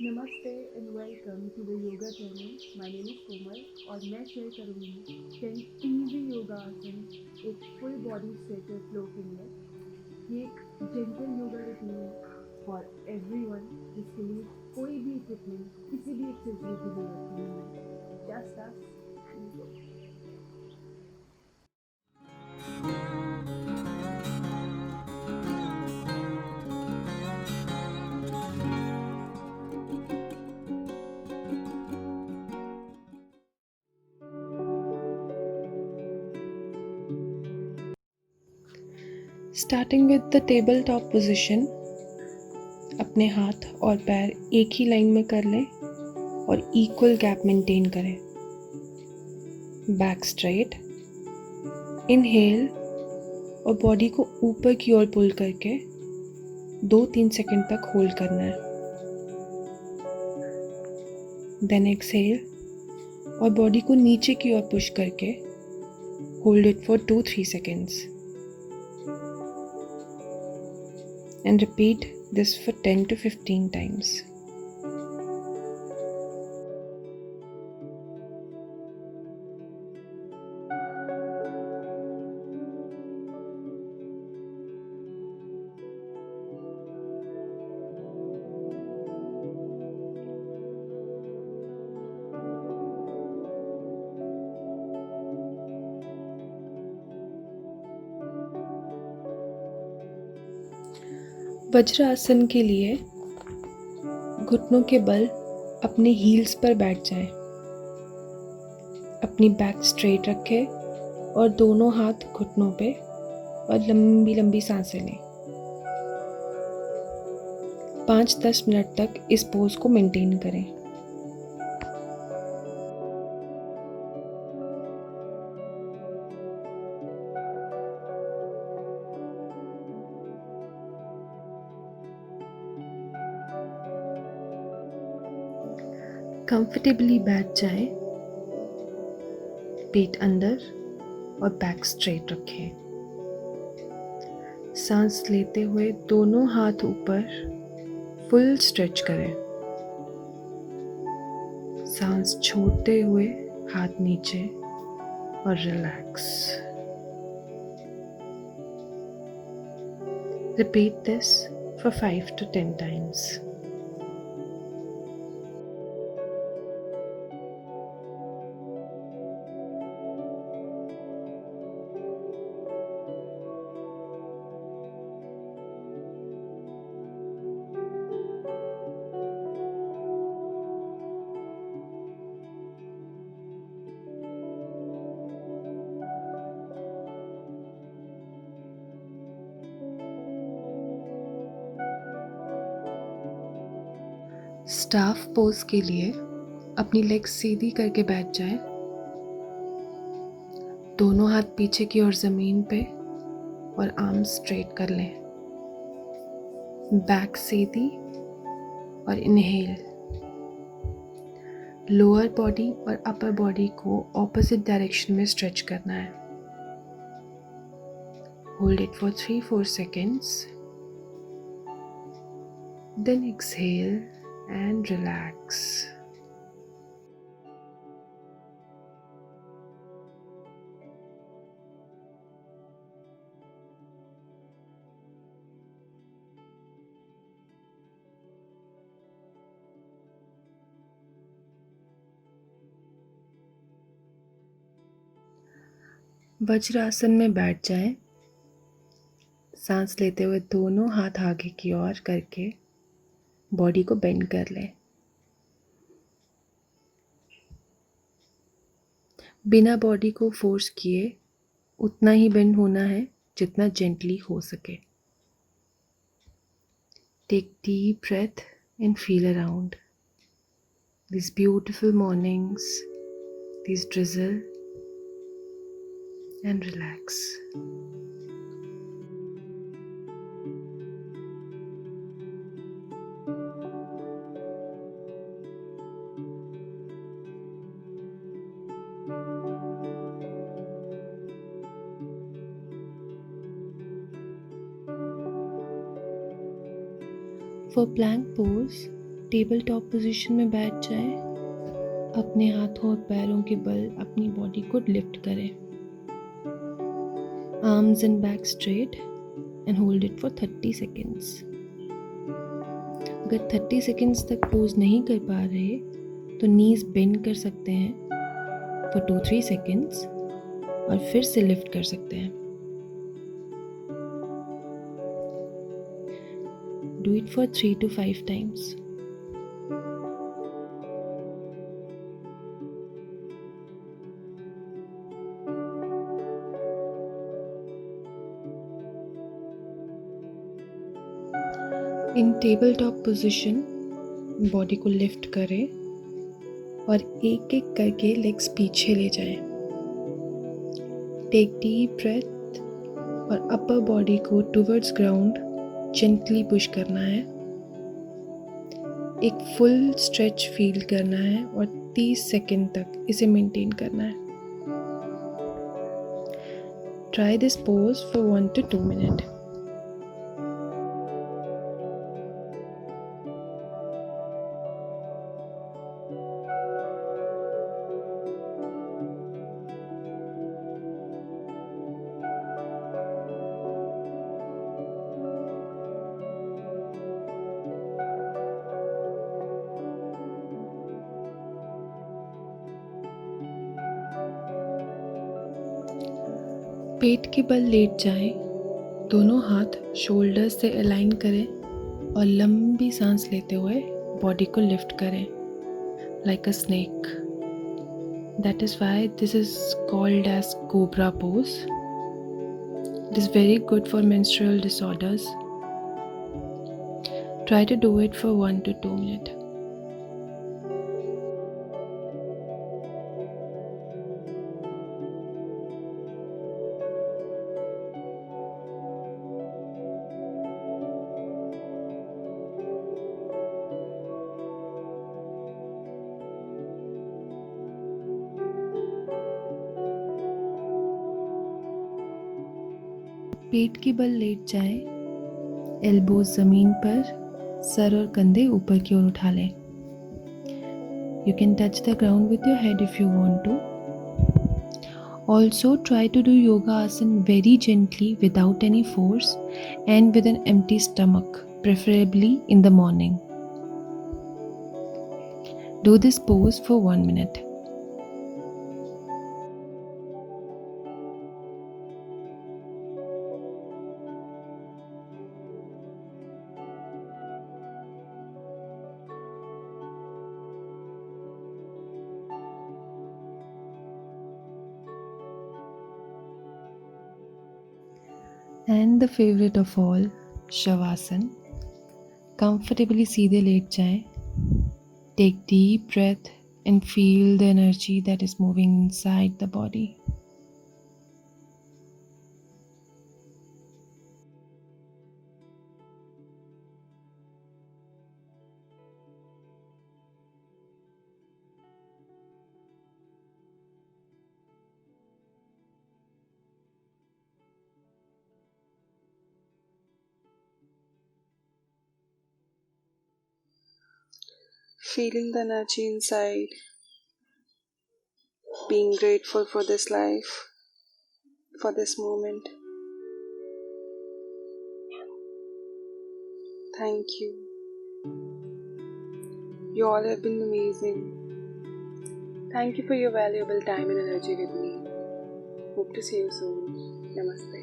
नमस्ते and welcome to the yoga channel. My name is Komal और मैं शेयर करूंगी 10 इजी योगा आसन एक फुल बॉडी स्ट्रेचर फ्लो के लिए। ये एक gentle yoga routine for everyone जिसके लिए कोई भी इक्विपमेंट किसी भी एक्सेसरी की जरूरत नहीं है। Just us and go. Starting with the tabletop position, अपने हाथ और पैर एक ही लाइन में कर लें और इक्वल गैप मेंटेन करें। बैक स्ट्रेट, इनहेल और बॉडी को ऊपर की ओर पुल करके 2-3 सेकंड तक होल्ड करना है। देन एक्सहेल और बॉडी को नीचे की ओर पुश करके hold it for 2-3 seconds and repeat this for 10 to 15 times. Vajrasana के लिए घुटनों के बल अपने हील्स पर बैठ जाएं। अपनी बैक स्ट्रेट रखें और दोनों हाथ घुटनों पे और लंबी लंबी सांसें लें। 5-10 मिनट तक इस पोज को मेंटेन करें। कंफर्टेबली बैठ जाएं, पेट अंदर और बैक स्ट्रेट रखें। सांस लेते हुए दोनों हाथ ऊपर फुल स्ट्रेच करें। सांस छोड़ते हुए हाथ नीचे और relax. Repeat this for 5 to 10 times. Staff pose के लिए अपनी लेग सीधी करके बैठ जाएं। दोनों हाथ पीछे की ओर जमीन पे और आर्म्स स्ट्रेट कर लें। बैक सीधी और इनहेल। लोअर बॉडी और अपर बॉडी को ऑपोजिट डायरेक्शन में स्ट्रेच करना है। Hold it for 3-4 seconds. Then exhale and relax. Vajrasana में बैठ जाएं। सांस लेते हुए दोनों हाथ आगे की ओर करके बॉडी को बेंड कर लें। बिना बॉडी को फोर्स किए उतना ही बेंड होना है जितना जेंटली हो सके। Take deep breath and feel around these beautiful mornings, these drizzle, and relax. For plank pose, table top position में बैठ जाएं। अपने हाथों और पैरों के बल अपनी बॉडी को लिफ्ट करें। Arms and back straight and hold it for 30 seconds. अगर 30 सेकेंड्स तक पोज नहीं कर पा रहे तो नीज बेंड कर सकते हैं फॉर 2-3 सेकेंड्स और फिर से लिफ्ट कर सकते हैं। Do it for 3 to 5 times. In table top position body को लिफ्ट करें और एक एक करके लेग्स पीछे ले जाएं। टेक डीप ब्रेथ और अपर बॉडी को टुवर्ड्स ग्राउंड जेंटली पुश करना है। एक फुल स्ट्रेच फील करना है और 30 सेकेंड तक इसे मेंटेन करना है। Try this pose for 1 to 2 minutes. पेट के बल लेट जाएं, दोनों हाथ शोल्डर्स से अलाइन करें और लंबी सांस लेते हुए बॉडी को लिफ्ट करें like a snake. That is why this is called as cobra pose. It is very good for menstrual disorders. Try to do it for 1 to 2 minutes. पेट के बल लेट जाएं, एल्बोज जमीन पर, सर और कंधे ऊपर की ओर उठा लें। You can touch the ground with your head if you want to. Also try to do yoga asana very gently without any force and with an empty stomach, preferably in the morning. Do this pose for 1 minute. And the favorite of all, Shavasana. Comfortably सीधे late जाएं. Take deep breath and feel the energy that is moving inside the body. Feeling the energy inside, being grateful for this life, for this moment. Thank you. You all have been amazing. Thank you for your valuable time and energy with me. Hope to see you soon. Namaste.